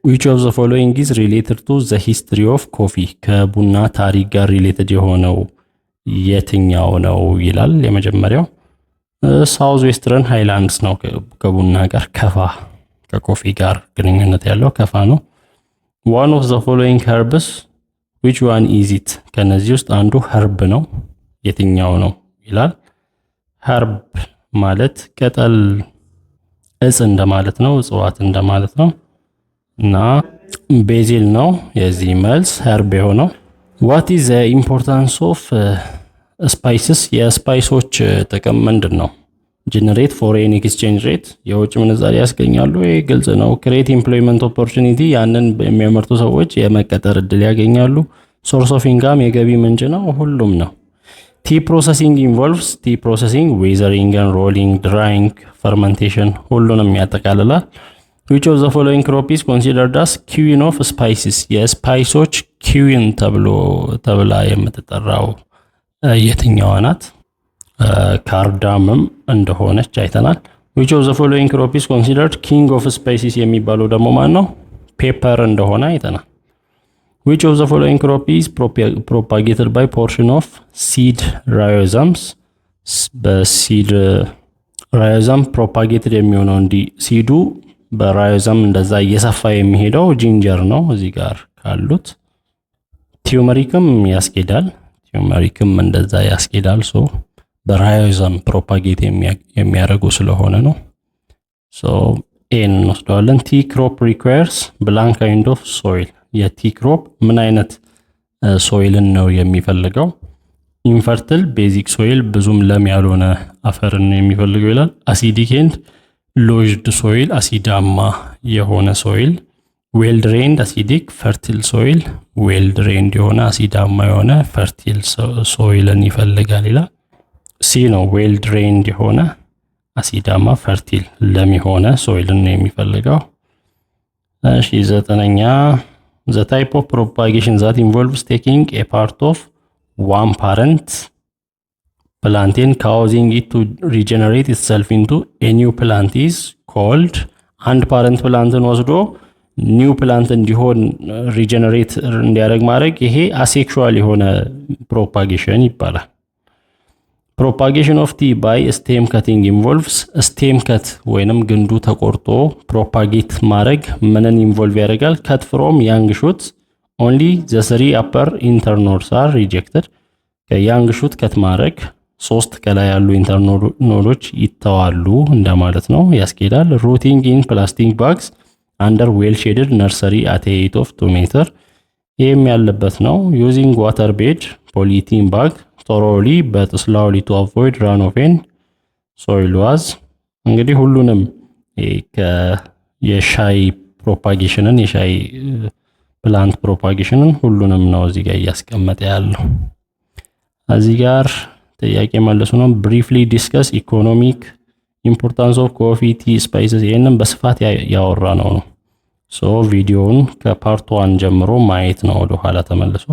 which of the following is related to the history of coffee? ከቡና ታሪክ ጋር ሪሌትድ የሆነው የትኛው ነው ይላል። የመጀመሪያው ሳውዝ ዌስተርን ሃይላንድስ ነው። ከቡና ጋር ከፋ ከኮፊ ጋር ግንኙነት ያለው ከፋ ነው። one of the following herbs which one is it? ከነዚህ ውስጥ አንዱ herb ነው የትኛው ነው ይላል። herb ማለት ቅጠል እጽ እንደማለት ነው፣ እጽዋት እንደማለት ነው። እና ቤዚል ነው የዚህ መልስ herb የሆነው። what is the importance of spices? የስፓይሶች ጥቅም ምንድን ነው? generate foreign exchange rate የውጭ ምንዛሪ ያስገኛሉ። ይሄ ግልጽ ነው። create employment opportunity ያንን የሚያመርቱ ሰዎች የመቀጠር እድል ያገኛሉ። source of income የገቢ ምንጭ ነው። ሁሉም ነው። tea processing involves tea processing, weathering and rolling, drying, fermentation ሁሉንም ያጠቃልላል። which of the following crop is considered as queen of spices? የስፓይሶች queen ተብላ የምትጠራው የትኛዋ ናት? ካርዳምም እንደሆነች አይተናል። which of the following crop is considered king of spices የሚባለው ደግሞ ማን ነው? ፔፐር እንደሆነ አይተናል። which of the following crop is propagated by portion of seed rhizomes? በሲድ ራዮዘም ፕሮፓጌትድ የሚሆነው እንዲህ ሲዱ በራዮዘም እንደዛ እየሰፋ የሚሄደው ጂንጀር ነው። እዚህ ጋር ካሉት ቲዩመሪክም ያስኬዳል። ቲዩመሪክም እንደዛ ያስኬዳል። ሶ በራዮዘም ፕሮፓጌት የሚያደርጉ ስለሆነ ነው። ሶ ኤን እንወስደዋለን። ቲ ክሮፕ ሪኳየርስ ብላንክ ካይንድ ኦፍ ሶይል። የቲ ክሮፕ ምን አይነት ሶይልን ነው የሚፈልገው? ኢንፈርትል ቤዚክ ሶይል ብዙም ለም ያልሆነ አፈርን የሚፈልገው ይላል። አሲዲክ ኤንድ ሎጅድ ሶይል አሲዳማ የሆነ ሶይል። ዌል ድሬንድ አሲዲክ ፈርቲል ሶይል ዌል ድሬንድ የሆነ አሲዳማ የሆነ ፈርቲል ሶይልን ይፈልጋል ይላል። ሲ ነው ዌል ድሬንድ የሆነ አሲዳማ ፈርቲል ለም የሆነ ሶይልን ነው የሚፈልገው። እሺ ዘጠነኛ the type of propagation that involves taking a part of one parent plant and causing it to regenerate itself into a new plant is called አንድ ፓረንት ፕላንትን ወስዶ ኒው ፕላንት እንዲሆን ሪጀነሬት እንዲያደርግ ማድረግ ይሄ አሴክሹዋል የሆነ ፕሮፓጌሽን ይባላል። ፕሮፓጌሽን ኦፍ ቲ ባይ ስቴም ከቲንግ ኢንቮልቭስ ስቴም ከት ወይንም ግንዱ ተቆርጦ ፕሮፓጌት ማድረግ ምንን ኢንቮልቭ ያደርጋል? ከት ፍሮም ያንግ ሹት ኦንሊ ዘ ስሪ አፐር ኢንተርኖድስ አር ሪጀክትድ። ከያንግ ሹት ከት ማድረግ ሶስት ከላይ ያሉ ኢንተርኖዶች ይተዋሉ እንደማለት ነው። ያስኬዳል። ሩቲንግ ኢን ፕላስቲክ ባግስ አንደር ዌል ሼድድ ነርሰሪ አት ኤ ሄይት ኦፍ 2 ሜትር ይህም ያለበት ነው። ዩዚንግ ዋተር ቤድ ፖሊቲን ባግ ቶሮሊ but slowly to avoid runoff in soil was። እንግዲህ ሁሉንም የሻይ ፕሮፓጌሽንን የሻይ ፕላንት ፕሮፓጌሽንን ሁሉንም ነው እዚህ ጋር እያስቀመጠ ያለው። እዚህ ጋር ጥያቄ መልሱ ነው። briefly discuss economic importance of coffee, tea, spices ይሄንን በስፋት ያወራ ነው። ሶ ቪዲዮውን ከፓርት 1 ጀምሮ ማየት ነው ወደ ኋላ ተመልሶ